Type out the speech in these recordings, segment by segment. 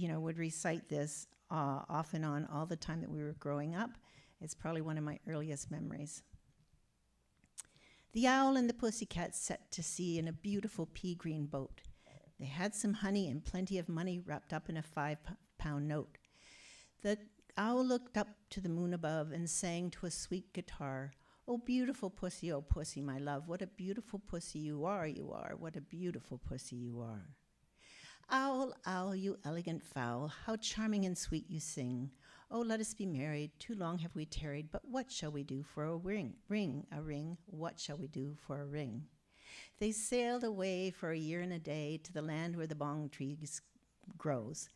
would recite this off and on all the time that we were growing up. It's probably one of my earliest memories. The owl and the pussycat set to sea in a beautiful pea-green boat. They had some honey and plenty of money wrapped up in a 5-pound note. The owl looked up to the moon above and sang to a sweet guitar, "Oh, beautiful pussy, oh, pussy, my love, what a beautiful pussy you are, what a beautiful pussy you are. Owl, owl, you elegant fowl, how charming and sweet you sing. Oh, let us be married, too long have we tarried, but what shall we do for a ring, a ring, what shall we do for a ring?" They sailed away for a year and a day to the land where the bong trees grows,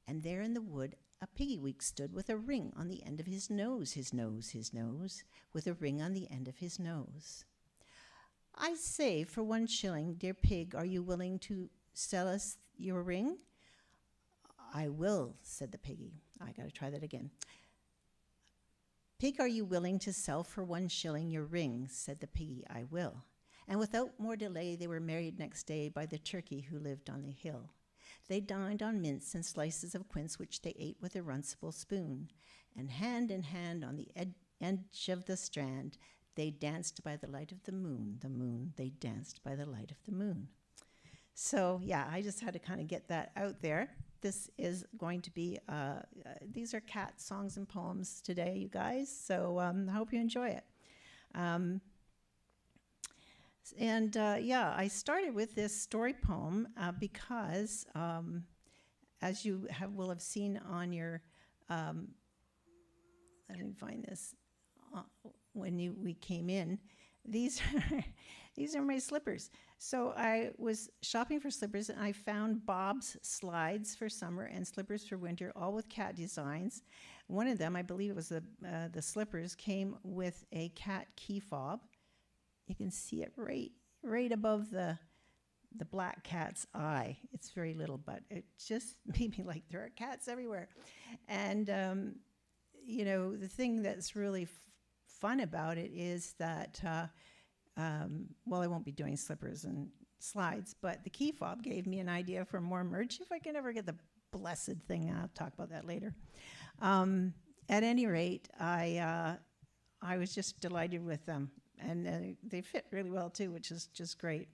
and there in the wood a piggy-week stood with a ring on the end of his nose, with a ring on the end of his nose. "I say, for 1 shilling, dear pig, are you willing to sell us your ring?" "I will," said the piggy. I got to try that again. "Pig, are you willing to sell for 1 shilling your ring?" said the piggy. "I will." And without more delay, they were married next day by the turkey who lived on the hill. They dined on mince and slices of quince, which they ate with a runcible spoon. And hand in hand on the edge of the strand, they danced by the light of the moon, they danced by the light of the moon. So, yeah, I just had to kind of get that out there. This is going to be, these are cat songs and poems today, you guys, so I hope you enjoy it. I started with this story poem because, as you will have seen on your, let me find this, when we came in, these are my slippers. So I was shopping for slippers, and I found Bob's slides for summer and slippers for winter, all with cat designs. One of them, I believe it was the slippers, came with a cat key fob. You can see it right above the black cat's eye. It's very little, but it just made me like, there are cats everywhere. And, the thing that's really fun about it is that, I won't be doing slippers and slides, but the key fob gave me an idea for more merch. If I can ever get the blessed thing, I'll talk about that later. At any rate, I was just delighted with them. And they fit really well, too, which is just great.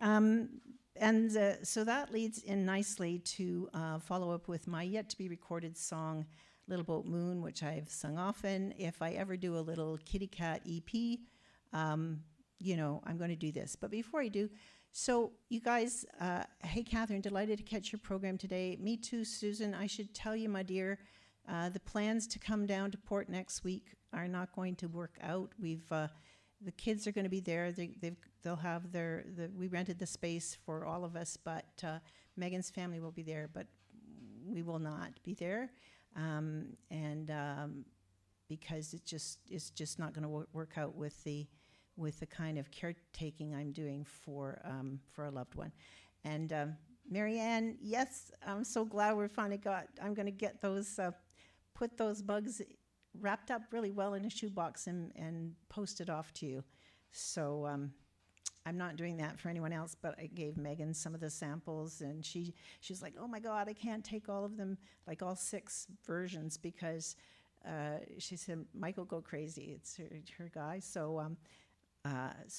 So that leads in nicely to follow up with my yet-to-be-recorded song, Little Boat Moon, which I've sung often. If I ever do a little kitty cat EP, I'm going to do this. But before I do, so you guys, hey, Catherine, delighted to catch your program today. Me too, Susan. I should tell you, my dear, the plans to come down to Port next week are not going to work out. The kids are going to be there. They'll have we rented the space for all of us, but Megan's family will be there, but we will not be there, because it's just not going to work out with the kind of caretaking I'm doing for a loved one. And Marianne, yes, I'm so glad we're finally I'm going to get those, put those bugs wrapped up really well in a shoebox and post it off to you. So I'm not doing that for anyone else, but I gave Megan some of the samples, and she's like, "Oh my God, I can't take all of them, like all 6 versions," because she said, "Mike will go crazy." It's her guy. So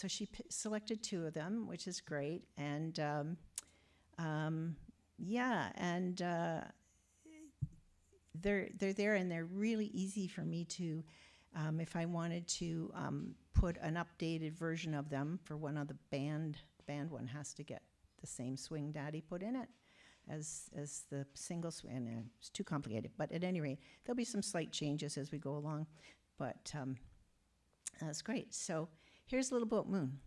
she selected 2 of them, which is great. And they're there, and they're really easy for me to, if I wanted to put an updated version of them for one of the band one has to get the same swing Daddy put in it as the single swing. And it's too complicated, but at any rate, there'll be some slight changes as we go along. But that's great. So here's Little Boat Moon.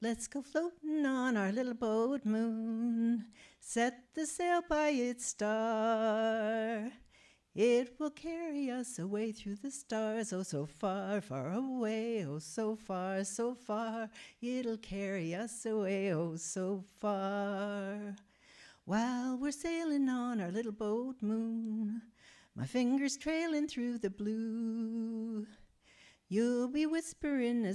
Let's go floating on our little boat moon, set the sail by its star. It will carry us away through the stars, oh so far, far away, oh so far, so far. It'll carry us away, oh so far. While we're sailing on our little boat moon, my fingers trailing through the blue, You'll be whispering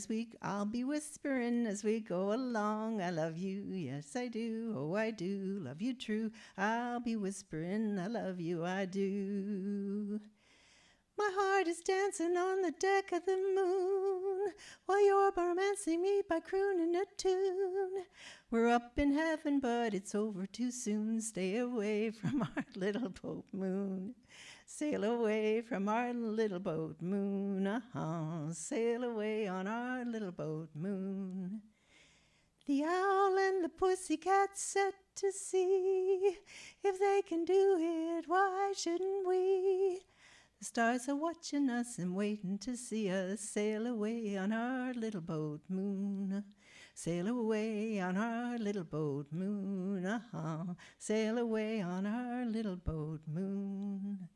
I'll be whispering as we go along. I love you, yes I do, oh I do, love you true. I'll be whispering, I love you, I do. My heart is dancing on the deck of the moon, while you're romancing me by crooning a tune. We're up in heaven, but it's over too soon. Stay away from our little boat moon. Sail away from our little boat moon. Sail away on our little boat moon. The owl and the pussycat set to see. If they can do it, why shouldn't we? The stars are watching us and waiting to see us sail away on our little boat moon. Sail away on our little boat moon. Sail away on our little boat moon.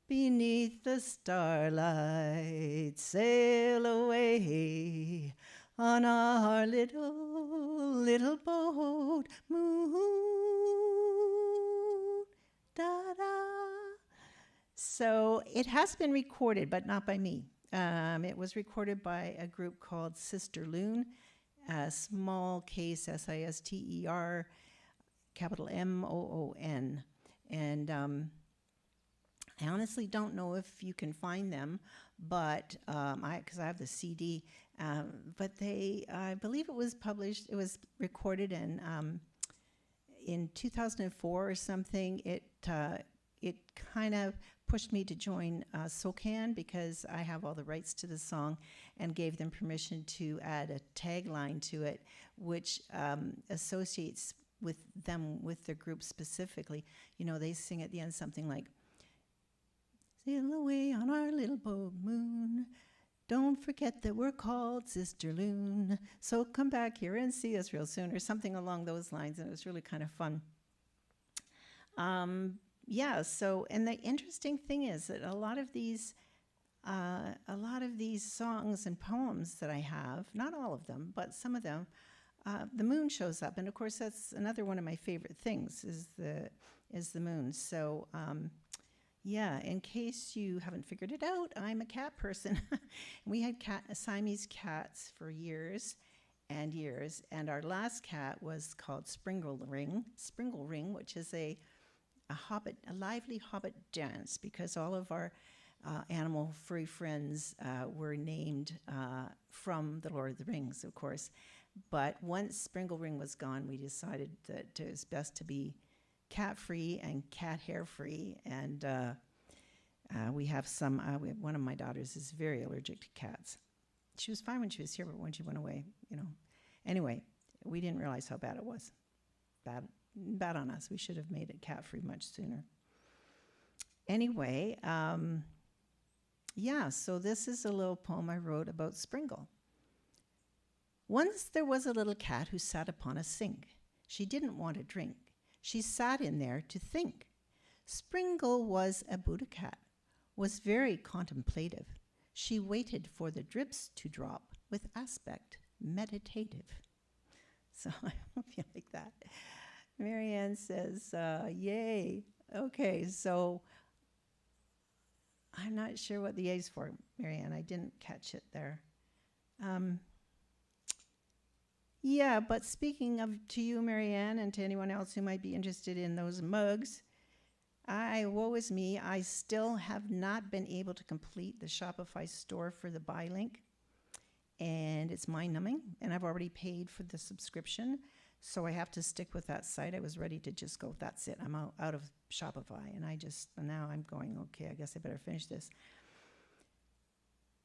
Beneath the starlight, sail away on our little boat moon. Da-da. So it has been recorded, but not by me. It was recorded by a group called Sister Loon, small case Sister, capital MOON. And I honestly don't know if you can find them, but because I have the CD. But I believe it was published. It was recorded in 2004 or something. It kind of pushed me to join SOCAN because I have all the rights to the song, and gave them permission to add a tagline to it, which associates with them with their group specifically. You know, they sing at the end something like, "Sail away on our little boat moon. Don't forget that we're called Sister Loon. So come back here and see us real soon," or something along those lines. And it was really kind of fun. Yeah, so, and the interesting thing is that a lot of these songs and poems that I have, not all of them, but some of them, the moon shows up. And of course, that's another one of my favorite things is the moon. So, yeah, in case you haven't figured it out, I'm a cat person. We had Siamese cats for years and years. And our last cat was called Springle Ring, which is a lively hobbit dance, because all of our animal furry friends were named from the Lord of the Rings, of course. But once Springle Ring was gone, we decided that it was best to be cat-free and cat hair-free. And we have one of my daughters is very allergic to cats. She was fine when she was here, but when she went away, Anyway, we didn't realize how bad it was. Bad on us. We should have made it cat-free much sooner. Anyway, yeah, so this is a little poem I wrote about Springle. Once there was a little cat who sat upon a sink. She didn't want a drink. She sat in there to think. Springle was a Buddha cat, was very contemplative. She waited for the drips to drop with aspect meditative. So I hope you like that. Marianne says, yay. Okay, so I'm not sure what the yay's for, Marianne. I didn't catch it there. Yeah, but speaking of to you, Marianne, and to anyone else who might be interested in those mugs, woe is me, I still have not been able to complete the Shopify store for the buy link. And it's mind-numbing, and I've already paid for the subscription. So I have to stick with that site. I was ready to just go, that's it. I'm out of Shopify. And now I'm going, okay, I guess I better finish this.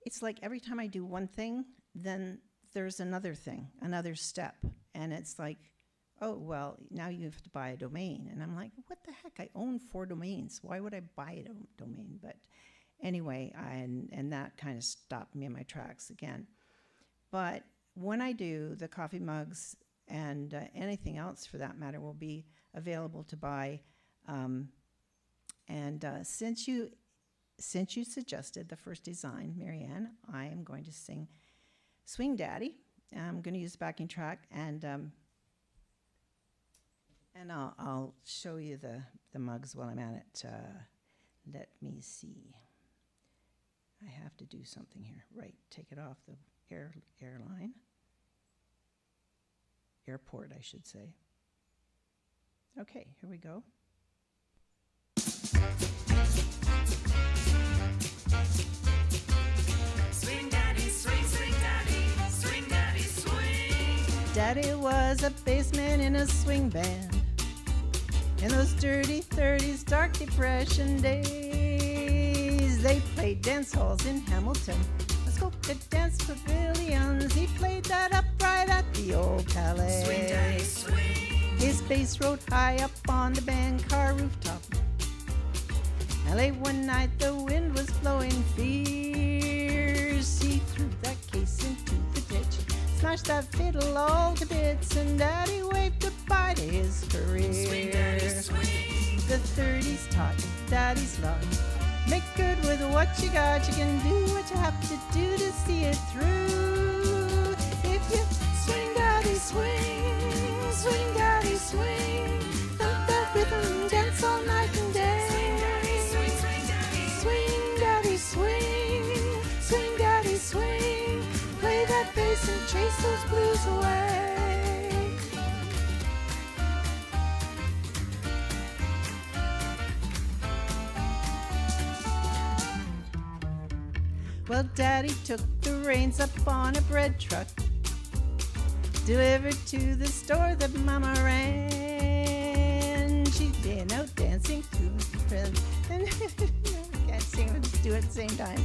It's like every time I do one thing, then there's another thing, another step. And it's like, oh, well, now you have to buy a domain. And I'm like, what the heck? I own 4 domains. Why would I buy a domain? But anyway, and that kind of stopped me in my tracks again. But when I do, the coffee mugs and anything else for that matter will be available to buy. Since you suggested the first design, Marianne, I am going to sing Swing Daddy. I'm going to use the backing track, and I'll show you the mugs while I'm at it. Let me see. I have to do something here. Right, take it off the airline. Airport, I should say. Okay, here we go. Swing daddy, swing, swing daddy, swing daddy, swing. Daddy was a bassman in a swing band in those dirty 30s, dark depression days. They played dance halls in Hamilton, let's go to dance pavilions. He played that upright at the old Palais. Swing daddy, swing. His bass rode high up on the band car rooftop. And late one night the wind was blowing fierce. He threw that case into the ditch, smashed that fiddle all to bits, and Daddy waved goodbye to his career. Swing daddy, swing. The 30s taught Daddy's love. Make good with what you got. You can do what you have to do to see it through. If you swing, Daddy, swing, swing, Daddy, swing. Thump that rhythm, dance all night and day. Swing daddy, swing, swing daddy. Swing, Daddy, swing, swing, Daddy, swing. Play that bass and chase those blues away. Well, Daddy took the reins up on a bread truck, delivered to the store that Mama ran. She'd been out dancing through the friends. And I can't sing, but do it at the same time.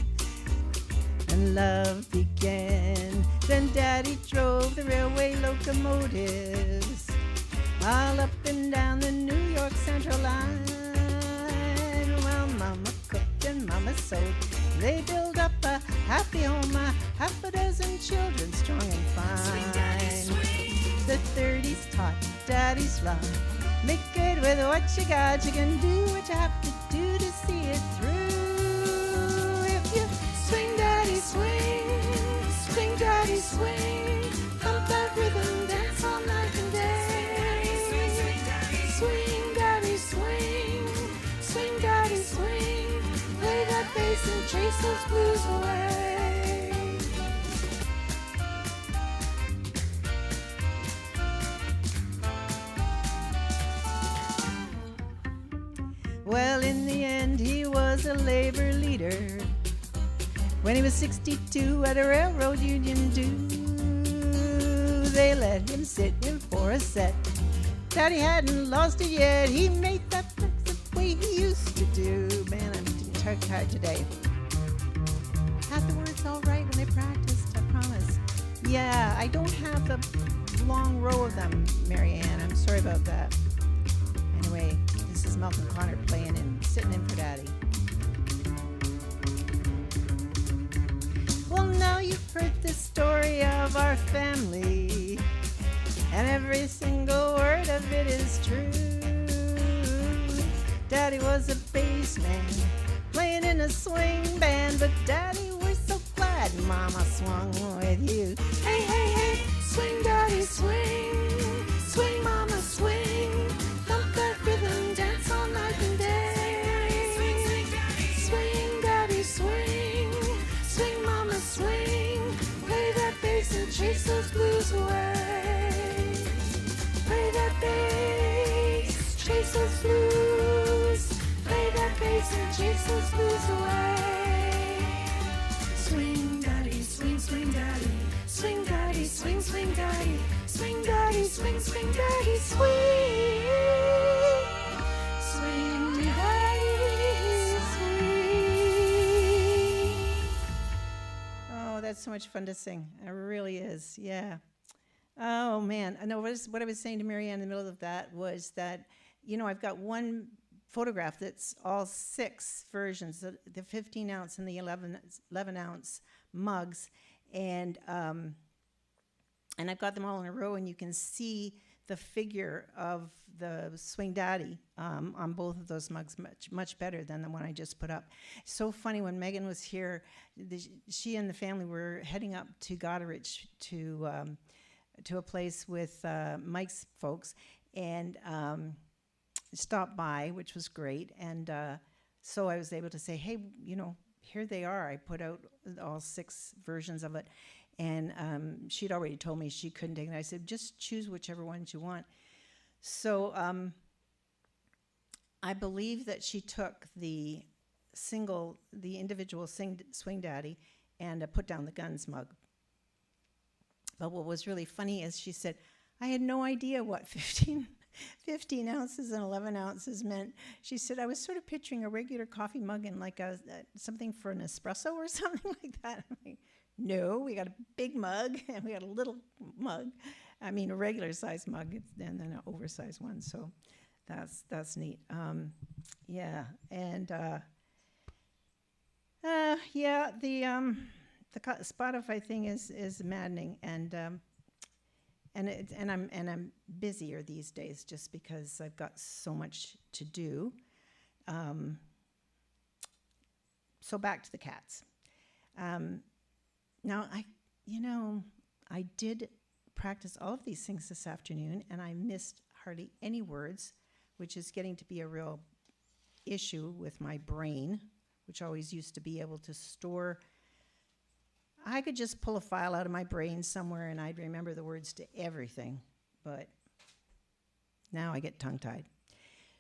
And love began. Then Daddy drove the railway locomotives all up and down the New York Central line. While Mama cooked and Mama sewed, they built up a happy home, a half a dozen children strong and fine. Swing daddy, swing. The 30s taught Daddy's love. Make good with what you got. You can do what you have to do to see it through. If you swing, Daddy, swing, swing, Daddy, swing. Thump that rhythm, dance all night and day. Swing, swing daddy. Swing, Daddy, swing, swing, Daddy, swing. Play that bass and chase those blues away. Well, in the end, he was a labor leader. When he was 62 at a railroad union due, they let him sit in for a set. Daddy hadn't lost it yet. He made that flex the way he used to do. Man, I'm tired today. Had the words all right when I practiced, I promise. Yeah, I don't have the long row of them, Marianne. I'm sorry about that. Anyway, this is Malcolm Connor playing and sitting in for Daddy. Well, now you've heard the story of our family, and every single word of it is true. Daddy was a bass man, playing in a swing band, but Daddy, we're so glad Mama swung with you. Hey, hey, hey, swing, Daddy, swing, swing, Mama, swing. Thump that rhythm, dance all night and day. Swing, swing daddy. Swing, Daddy, swing, swing, Mama, swing. Play that bass and chase those blues away. Play that bass, chase those blues. Play that bass and chase those blues away. Swing, Daddy, swing, swing, Daddy. Swing, Daddy, swing, swing, Daddy. Swing, Daddy, swing, swing, Daddy, swing. Swing, Daddy, swing. Oh, that's so much fun to sing. It really is, yeah. Oh, man. I know what I was saying to Marianne in the middle of that was that, you know, I've got one photograph that's all 6 versions, the 15 ounce and the 11 ounce mugs, and I've got them all in a row, and you can see the figure of the Swing Daddy on both of those mugs much better than the one I just put up. So funny, when Megan was here, she and the family were heading up to Goderich to a place with Mike's folks, and stopped by, which was great. And so I was able to say, hey, you know, here they are. I put out all 6 versions of it, and she'd already told me she couldn't take it. I said, just choose whichever ones you want. So I believe that she took the individual Swing Daddy and put down the Guns mug. But what was really funny is she said, I had no idea what 15 ounces and 11 ounces meant. She said, I was sort of picturing a regular coffee mug and like something for an espresso or something like that. I'm like, no, we got a big mug and we got a little mug. I mean, a regular size mug and then an oversized one. So that's neat. Yeah, and yeah, the Spotify thing is maddening, and I'm busier these days just because I've got so much to do. So back to the cats. Now I did practice all of these things this afternoon, and I missed hardly any words, which is getting to be a real issue with my brain, which always used to be able to store. I could just pull a file out of my brain somewhere and I'd remember the words to everything, but now I get tongue-tied.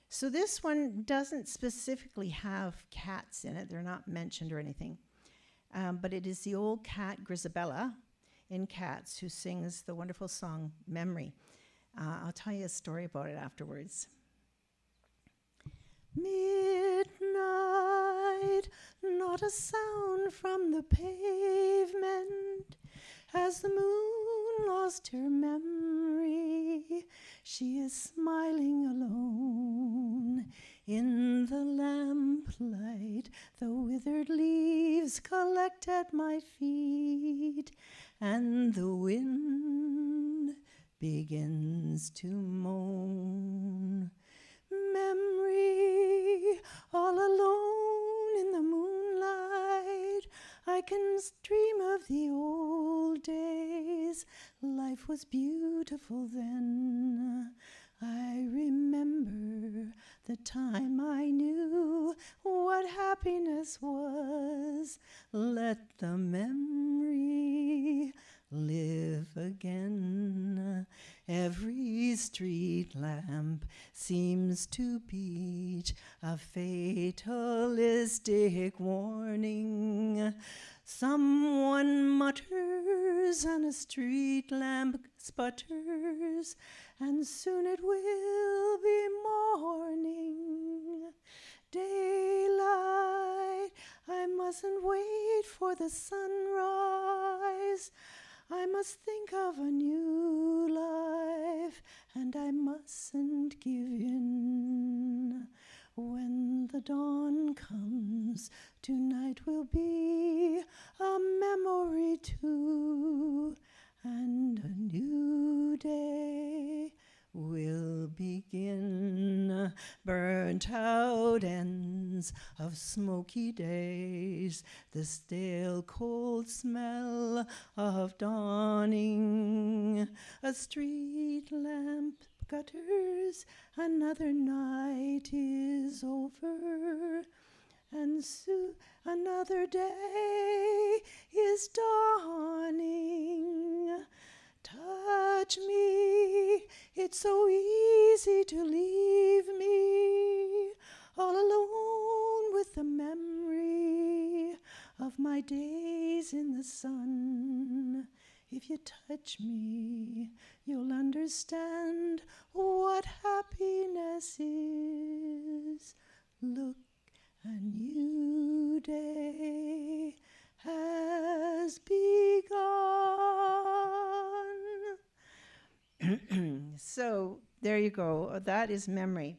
So this one doesn't specifically have cats in it. They're not mentioned or anything. But it is the old cat Grisabella in Cats who sings the wonderful song Memory. I'll tell you a story about it afterwards. Midnight, not a sound from the pavement. As the moon lost her memory, she is smiling alone. In the lamplight, the withered leaves collect at my feet, and the wind begins to moan. Memory, all alone in the moonlight, I can dream of the old days. Life was beautiful then. I remember the time I knew what happiness was. Let the memory live again. Every street lamp seems to beat a fatalistic warning. Someone mutters and a street lamp sputters, and soon it will be morning. Daylight, I mustn't wait for the sunrise. I must think of a new life, and I mustn't give in. When the dawn comes, tonight will be a memory too, and a new day will begin. Burnt out ends of smoky days, the stale cold smell of dawning. A street lamp gutters, another night is over, and soon another day is dawning. Touch me, it's so easy to leave me all alone with the memory of my days in the sun. If you touch me, you'll understand what happiness is. Look, a new day has begun. So there you go. That is memory.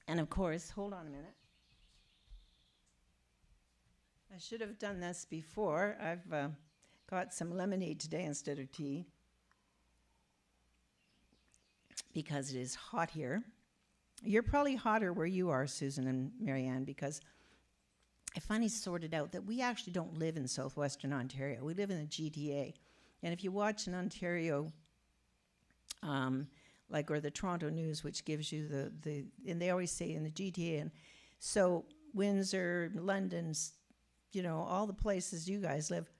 And of course, hold on a minute. I should have done this before. I've got some lemonade today instead of tea because it is hot here. You're probably hotter where you are, Susan and Marianne, because I finally sorted out that we actually don't live in southwestern Ontario. We live in the GTA. And if you watch an Ontario, or the Toronto News, which gives you and they always say in the GTA, and so Windsor, London, all the places you guys live,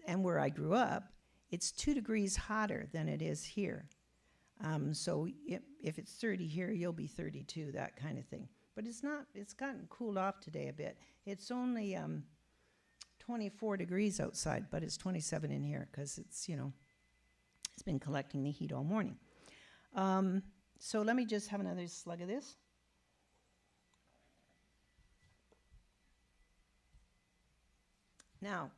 and where I grew up, it's 2 degrees hotter than it is here. So if it's 30 here, you'll be 32, that kind of thing. But it's not, it's gotten cooled off today a bit. It's only 24 degrees outside, but it's 27 in here because it's been collecting the heat all morning. So let me just have another slug of this. Now,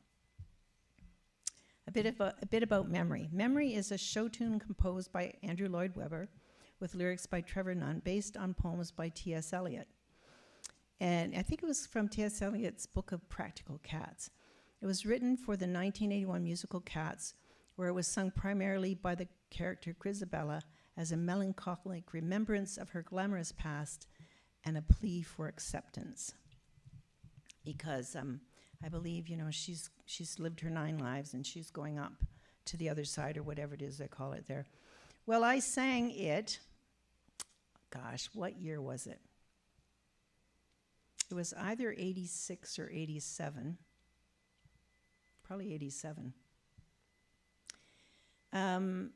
a bit about Memory. Memory is a show tune composed by Andrew Lloyd Webber with lyrics by Trevor Nunn based on poems by T.S. Eliot. And I think it was from T.S. Eliot's Book of Practical Cats. It was written for the 1981 musical Cats, where it was sung primarily by the character Grisabella as a melancholic remembrance of her glamorous past and a plea for acceptance. Because I believe, she's lived her 9 lives and she's going up to the other side, or whatever it is they call it there. Well, I sang it, gosh, what year was it? It was either 86 or 87. Probably 87. No,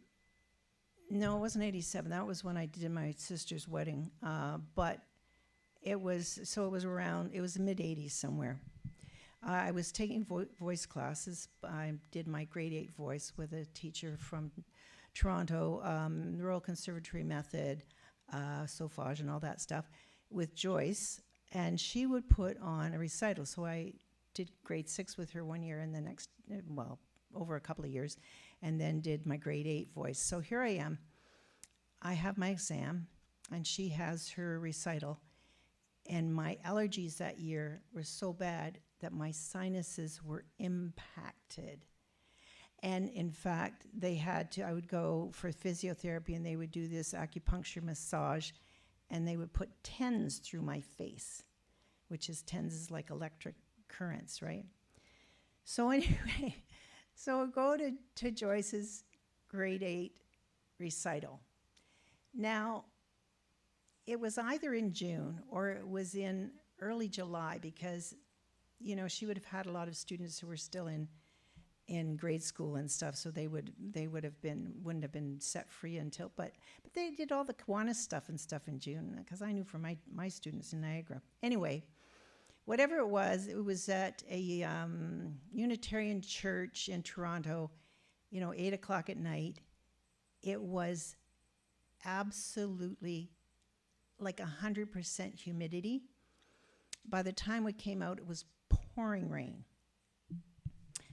it wasn't 87. That was when I did my sister's wedding. But it was the mid-80s somewhere. I was taking voice classes. I did my grade 8 voice with a teacher from Toronto, Royal Conservatory Method, solfège and all that stuff, with Joyce. And she would put on a recital. So I did grade 6 with her 1 year, and the next, over a couple of years, and then did my grade 8 voice. So here I am. I have my exam, and she has her recital. And my allergies that year were so bad that my sinuses were impacted. And in fact, I would go for physiotherapy, and they would do this acupuncture massage, and they would put TENS through my face, which is TENS is like electric currents, right? So anyway, so I go to Joyce's grade 8 recital. Now, it was either in June or it was in early July, because, she would have had a lot of students who were still in grade school and stuff, so wouldn't have been set free until, but they did all the Kiwanis stuff and stuff in June, because I knew from my students in Niagara. Anyway, whatever it was at a Unitarian church in Toronto, 8 o'clock at night. It was absolutely like 100% humidity. By the time we came out, it was pouring rain.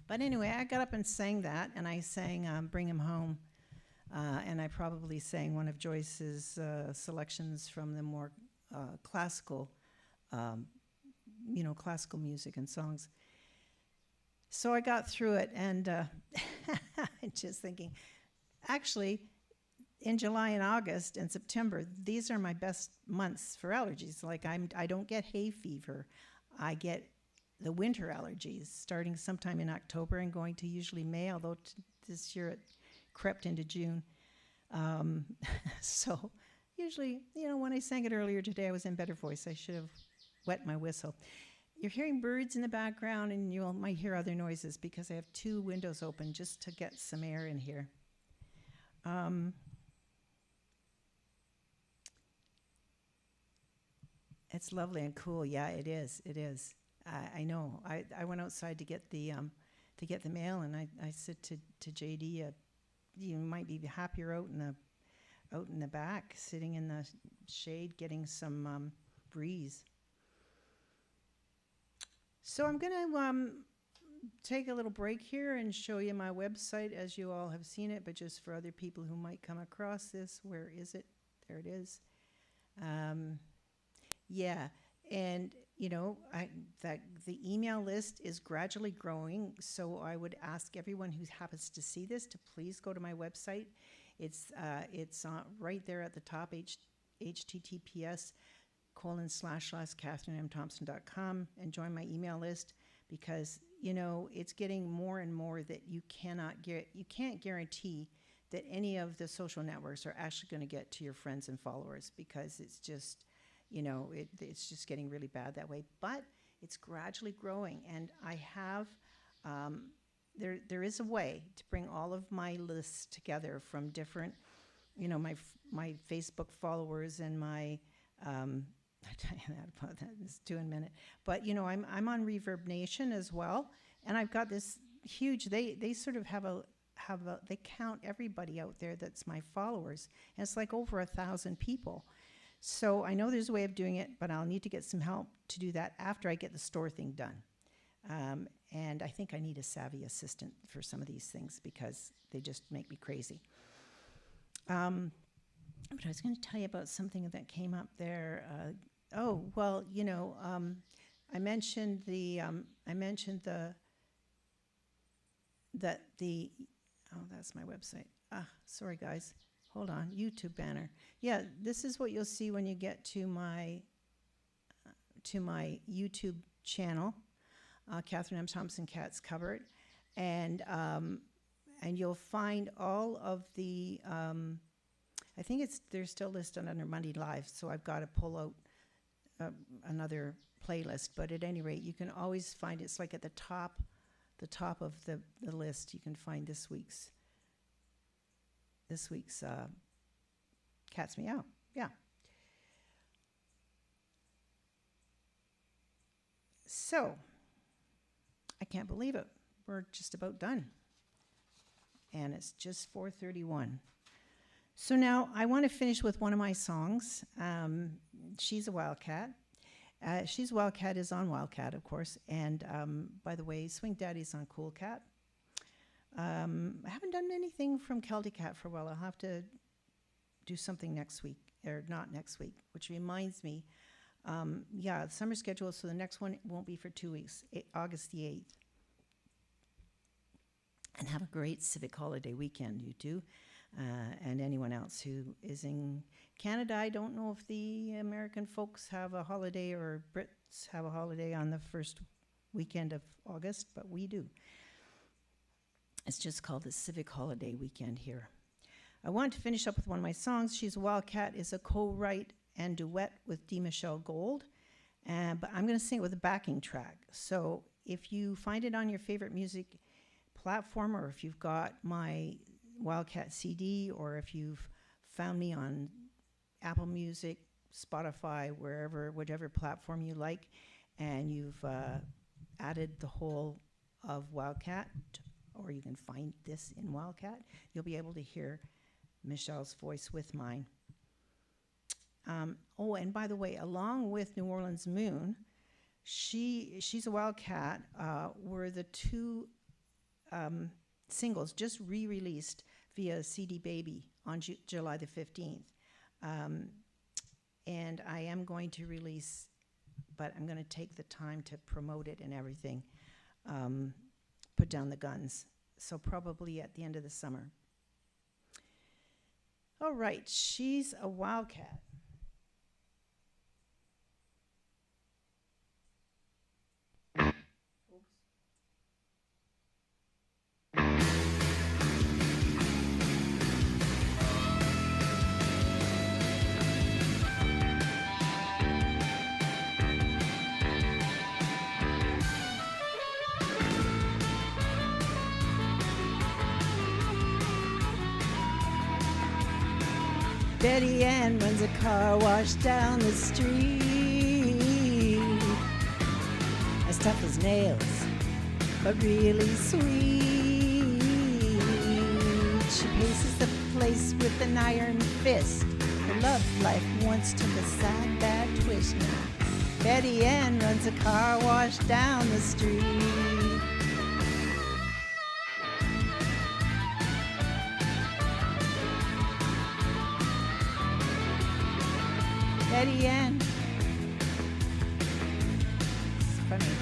But anyway, I got up and sang that, and I sang Bring Him Home, and I probably sang one of Joyce's selections from the more classical classical music and songs. So I got through it, and just thinking, actually, in July and August and September, these are my best months for allergies. Like I don't get hay fever. I get the winter allergies starting sometime in October and going to usually May, although this year it crept into June. So usually, when I sang it earlier today, I was in better voice. I should have wet my whistle. You're hearing birds in the background, and you might hear other noises because I have 2 windows open just to get some air in here. It's lovely and cool. Yeah, it is. It is. I know. I went outside to get the mail, and I said to JD, you might be happier out in the back, sitting in the shade, getting some breeze. So I'm going to take a little break here and show you my website, as you all have seen it, but just for other people who might come across this, where is it? There it is. Yeah, and the email list is gradually growing, so I would ask everyone who happens to see this to please go to my website. It's right there at the top, https://CatherineMThompson.com, and join my email list, because it's getting more and more that you can't guarantee that any of the social networks are actually going to get to your friends and followers, because it's just it's just getting really bad that way. But It's gradually growing, and I have there is a way to bring all of my lists together from different, my Facebook followers and my I'll tell you that about that in just 2 minute. But I'm on Reverb Nation as well, and I've got this huge. They sort of have a they count everybody out there that's my followers, and it's like over 1,000 people. So I know there's a way of doing it, but I'll need to get some help to do that after I get the store thing done. And I think I need a savvy assistant for some of these things because they just make me crazy. But I was going to tell you about something that came up there. I mentioned that's my website. Sorry guys, hold on, YouTube banner. Yeah, this is what you'll see when you get to my YouTube channel, Catherine M. Thompson Cats Cupboard, and you'll find all of the. I think they're still listed under Monday Live, so I've got to pull out another playlist. But at any rate, you can always find it's like at the top of the list. You can find this week's Cats Meow. Yeah. So I can't believe it. We're just about done, and it's just 4:31. So now I want to finish with one of my songs. She's a Wildcat. She's a Wildcat is on Wildcat, of course. And by the way, Swing Daddy's on Cool Cat. I haven't done anything from Celtic Cat for a while. I'll have to do something next week, or not next week, which reminds me, the summer schedule, so the next one won't be for 2 weeks, August the 8th. And have a great civic holiday weekend, you two. And anyone else who is in Canada. I don't know if the American folks have a holiday or Brits have a holiday on the first weekend of August, but we do. It's just called the Civic Holiday Weekend here. I want to finish up with one of my songs. She's a Wildcat is a co-write and duet with D. Michelle Gold, but I'm going to sing it with a backing track. So if you find it on your favorite music platform, or if you've got my Wildcat CD, or if you've found me on Apple Music, Spotify, whatever platform you like, and you've added the whole of Wildcat, or you can find this in Wildcat, you'll be able to hear Michelle's voice with mine. And by the way, along with New Orleans Moon, she's a Wildcat were the two singles just re-released via CD Baby on July the 15th. And I am going to release, but I'm going to take the time to promote it and everything, put down the guns. So probably at the end of the summer. All right, she's a Wildcat. Betty Ann runs a car wash down the street, as tough as nails, but really sweet. She paces the place with an iron fist. Her love life once took a sad, bad twist. Now Betty Ann runs a car wash down the street. Betty Ann. It's funny.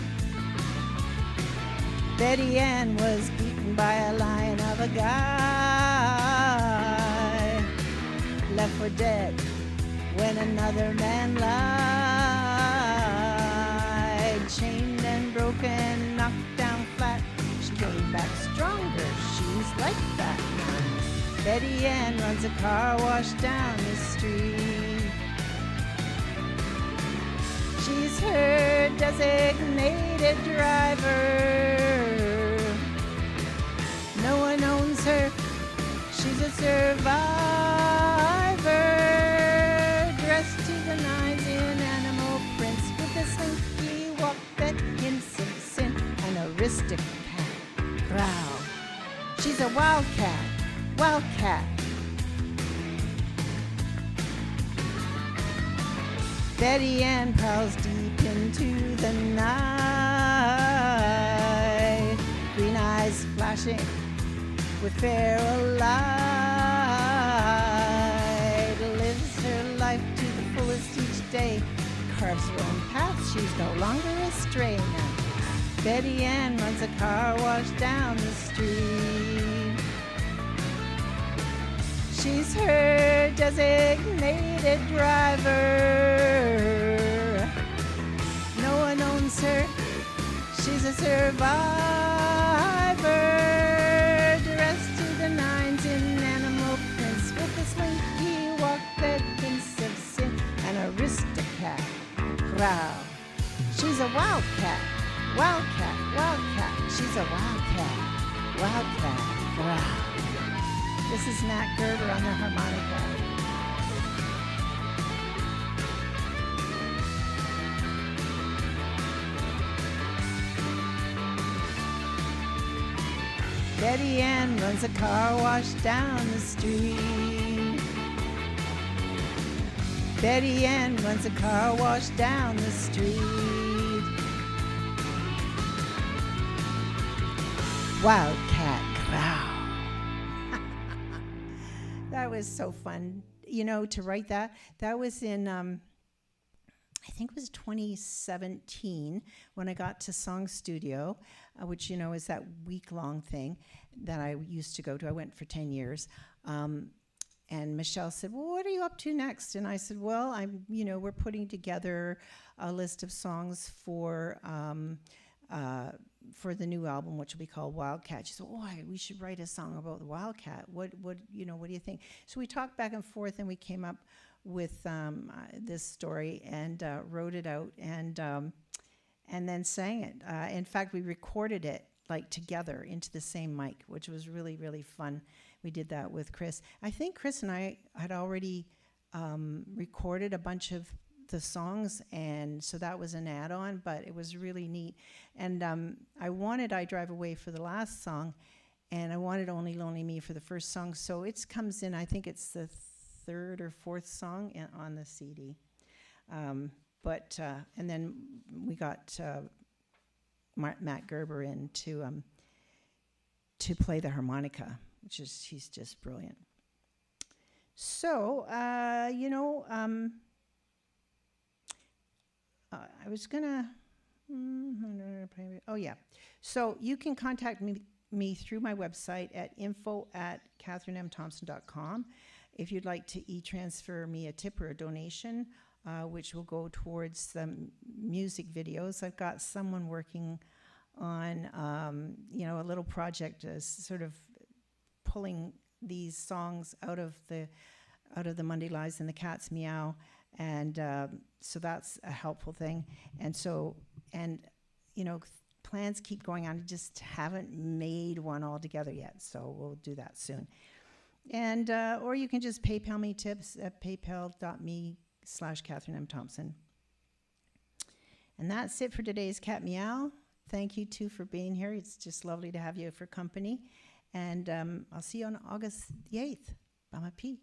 Betty Ann was beaten by a lion of a guy, left for dead when another man lied. Chained and broken, knocked down flat, she came back stronger. She's like that. Betty Ann runs a car wash down the street. She's heard designated driver. No one owns her, she's a survivor. Dressed to the nines in animal prints, with a slinky walk that hints of sin, an aristocrat growl. She's a wildcat, wildcat. Betty Ann prowls deep into the night, green eyes flashing with feral light. Lives her life to the fullest each day, carves her own path, she's no longer a stray now. Betty Ann runs a car wash down the street. She's her designated driver. No one owns her, she's a survivor. Dressed to the nines in animal prints, with a slinky walk that thinks of sin, an aristocrat growl. She's a wildcat, wildcat, wildcat. She's a wildcat, wildcat growl. This is Matt Gerber on the harmonica. Betty Ann runs a car wash down the street. Betty Ann runs a car wash down the street. Wildcat growl. That was so fun, to write that. That was in, I think it was 2017 when I got to Song Studio, which, is that week-long thing that I used to go to. I went for 10 years. And Michelle said, well, what are you up to next? And I said, well, we're putting together a list of songs for the new album, which will be called Wildcat. She said, oh, we should write a song about the Wildcat. What do you think? So we talked back and forth, and we came up with this story and wrote it out and then sang it. In fact, we recorded it together into the same mic, which was really, really fun. We did that with Chris. I think Chris and I had already recorded a bunch of the songs, and so that was an add-on, but it was really neat. And I wanted I Drive Away for the last song, and I wanted Only Lonely Me for the first song, so it comes in, I think it's the third or fourth song on the CD. And then we got Matt Gerber in to play the harmonica, he's just brilliant. So, I was gonna, oh yeah. So you can contact me through my website at info@catherinemthompson.com if you'd like to e-transfer me a tip or a donation, which will go towards the music videos. I've got someone working on, a little project sort of pulling these songs out of the Monday Lives and the Cat's Meow. And so that's a helpful thing. And so, plans keep going on. I just haven't made one all together yet. So we'll do that soon. And, or you can just PayPal me tips at paypal.me/Catherine M. Thompson. And that's it for today's Cat Meow. Thank you too for being here. It's just lovely to have you for company. And I'll see you on August the 8th. Bama P.